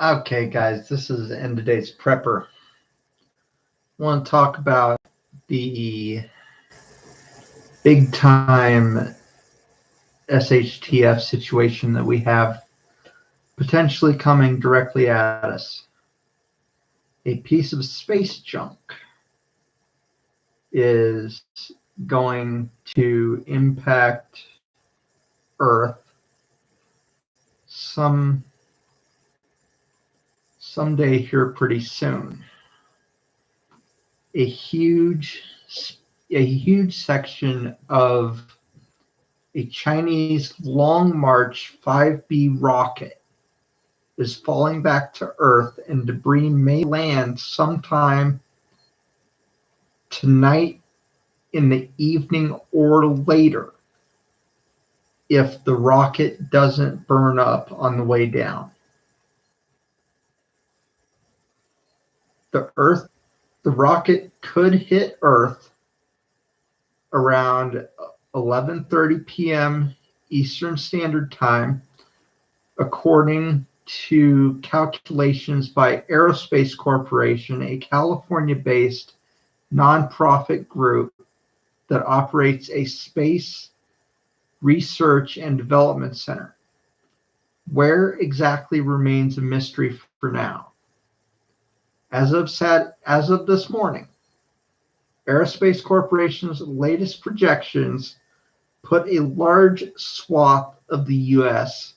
Okay, guys, this is End of Days Prepper. I want to talk about the big time SHTF situation that we have potentially coming directly at us. A piece of space junk is going to impact Earth someday here pretty soon. A huge section of a Chinese Long March 5B rocket is falling back to Earth, and debris may land sometime tonight in the evening or later if the rocket doesn't burn up on the way down. The rocket could hit Earth around 11:30 p.m. Eastern Standard Time, according to calculations by Aerospace Corporation, a California-based nonprofit group that operates a space research and development center. Where exactly remains a mystery for now. As of this morning, Aerospace Corporation's latest projections put a large swath of the U.S.,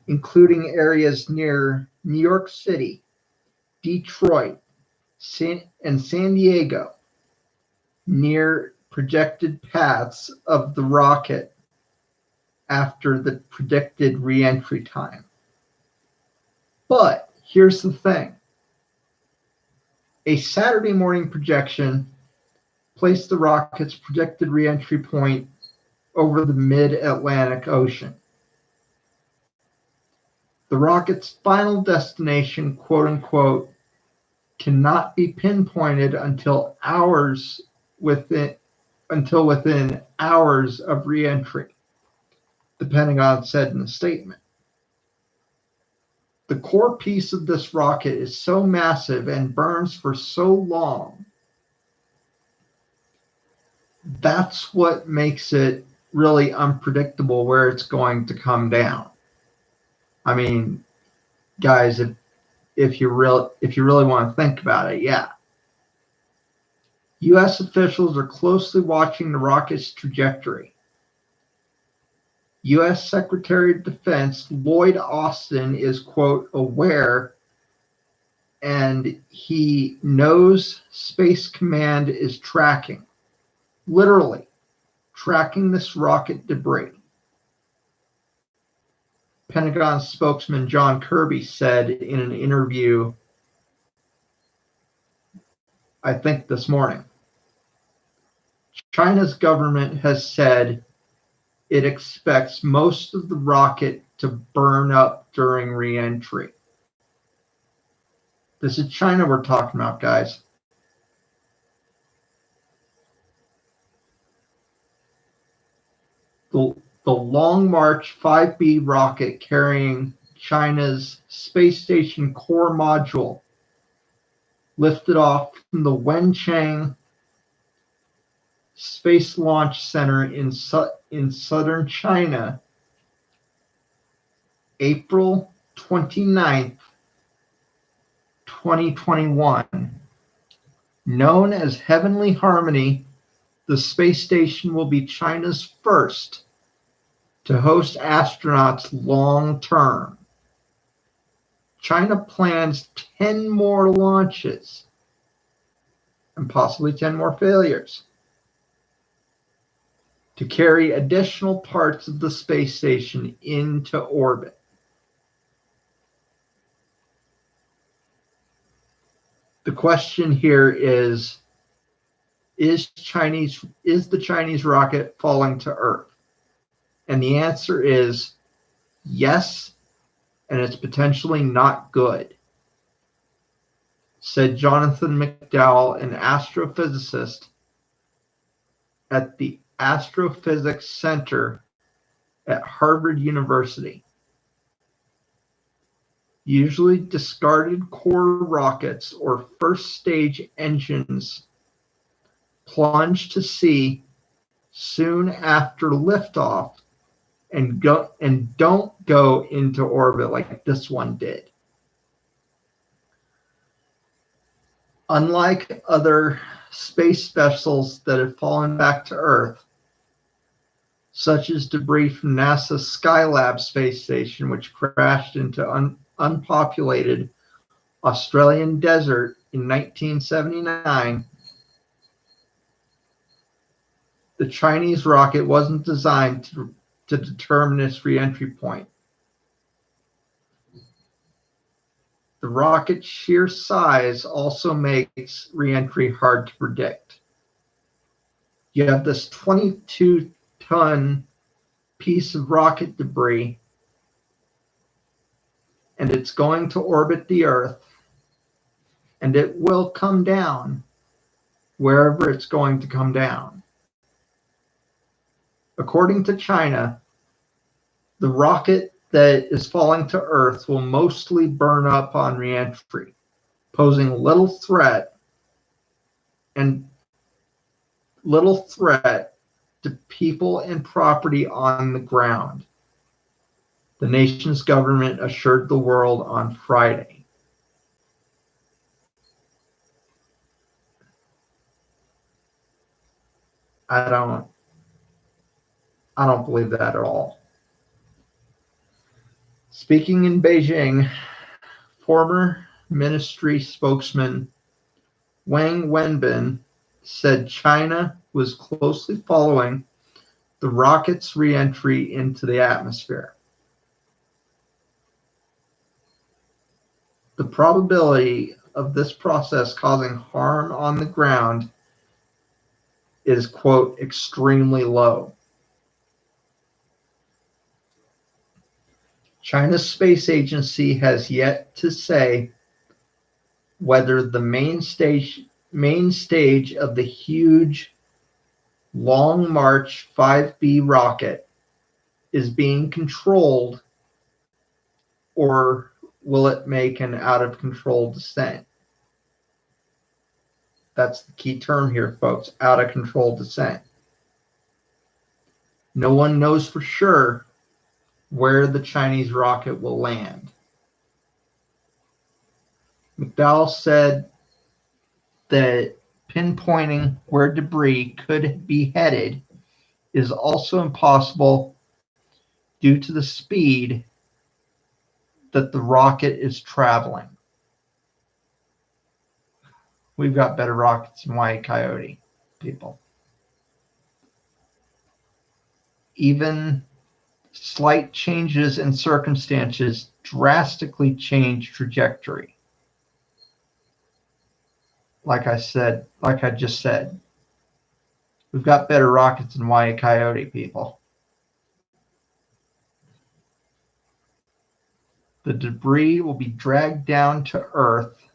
including areas near New York City, Detroit, and San Diego, near projected paths of the rocket after the predicted re-entry time. But here's the thing. A Saturday morning projection placed the rocket's projected re-entry point over the mid-Atlantic Ocean. The rocket's final destination, quote unquote, cannot be pinpointed until within hours of re-entry, the Pentagon said in a statement. The core piece of this rocket is so massive and burns for so long. That's what makes it really unpredictable where it's going to come down. I mean, guys, if you really want to think about it, yeah. U.S. officials are closely watching the rocket's trajectory. U.S. Secretary of Defense Lloyd Austin is, quote, aware, and he knows Space Command is literally tracking this rocket debris. Pentagon spokesman John Kirby said in an interview, I think this morning, China's government has said it expects most of the rocket to burn up during re-entry. This is China we're talking about, guys. The Long March 5B rocket carrying China's space station core module lifted off from the Wenchang Space Launch Center in southern China, April 29th, 2021. Known as Heavenly Harmony, the space station will be China's first to host astronauts long term. China plans 10 more launches and possibly 10 more failures to carry additional parts of the space station into orbit. The question here is the Chinese rocket falling to Earth? And the answer is yes, and it's potentially not good, said Jonathan McDowell, an astrophysicist at the Astrophysics Center at Harvard University. Usually discarded core rockets or first stage engines plunge to sea soon after liftoff and don't go into orbit like this one did. Unlike other space vessels that have fallen back to Earth, such as debris from NASA's Skylab space station, which crashed into unpopulated Australian desert in 1979, the Chinese rocket wasn't designed to determine its re-entry point. The rocket's sheer size also makes re-entry hard to predict. You have this 22-ton piece of rocket debris, and it's going to orbit the Earth, and it will come down wherever it's going to come down. According to China, the rocket that is falling to Earth will mostly burn up on re-entry, posing little threat to people and property on the ground, the nation's government assured the world on Friday. I don't believe that at all. Speaking in Beijing, former ministry spokesman Wang Wenbin said China was closely following the rocket's re-entry into the atmosphere. The probability of this process causing harm on the ground is, quote, extremely low. China's space agency has yet to say whether the main stage of the huge Long March 5B rocket is being controlled, or will it make an out-of-control descent? That's the key term here, folks, out-of-control descent. No one knows for sure where the Chinese rocket will land. McDowell said that pinpointing where debris could be headed is also impossible due to the speed that the rocket is traveling. We've got better rockets than White Coyote, people. Even slight changes in circumstances drastically change trajectory. Like I just said, we've got better rockets than White Coyote, people. The debris will be dragged down to Earth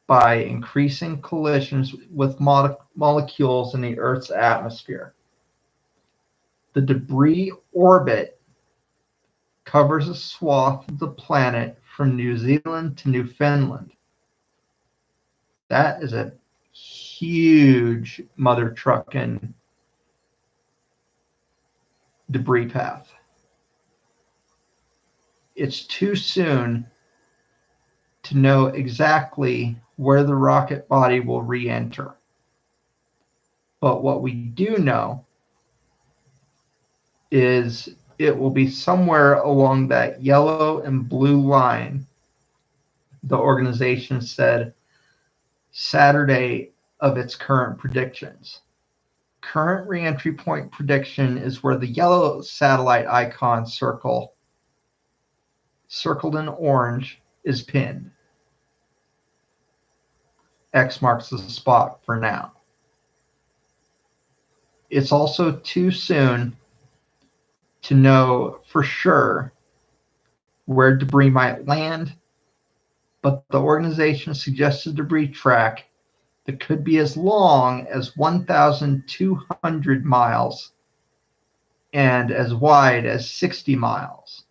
by increasing collisions with molecules in the Earth's atmosphere. The debris orbit covers a swath of the planet from New Zealand to Newfoundland. That is a huge mother trucking debris path. It's too soon to know exactly where the rocket body will re-enter. But what we do know is it will be somewhere along that yellow and blue line, the organization said Saturday of its current predictions. Current re-entry point prediction is where the yellow satellite icon circled in orange is pinned. X marks the spot for now. It's also too soon to know for sure where debris might land, but the organization suggests a debris track that could be as long as 1,200 miles and as wide as 60 miles.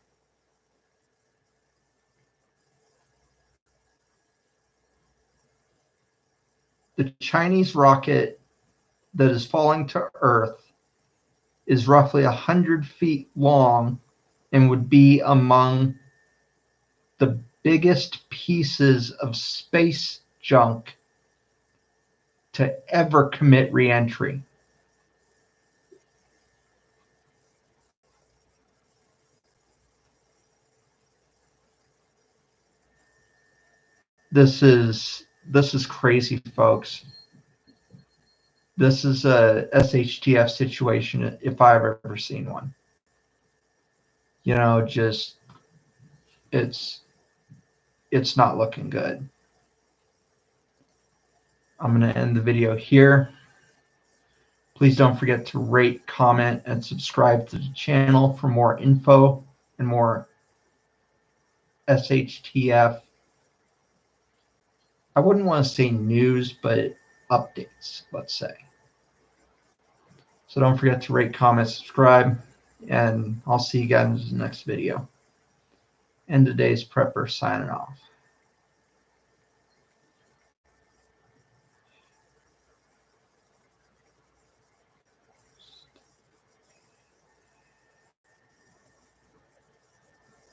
the Chinese rocket that is falling to Earth is roughly 100 feet long and would be among the biggest pieces of space junk to ever commit reentry. This is crazy, folks. This is a SHTF situation if I've ever seen one. You know, just it's not looking good. I'm going to end the video here. Please don't forget to rate, comment, and subscribe to the channel for more info and more SHTF. I wouldn't want to say news, but updates, let's say. So don't forget to rate, comment, subscribe, and I'll see you guys in the next video. And today's prepper signing off.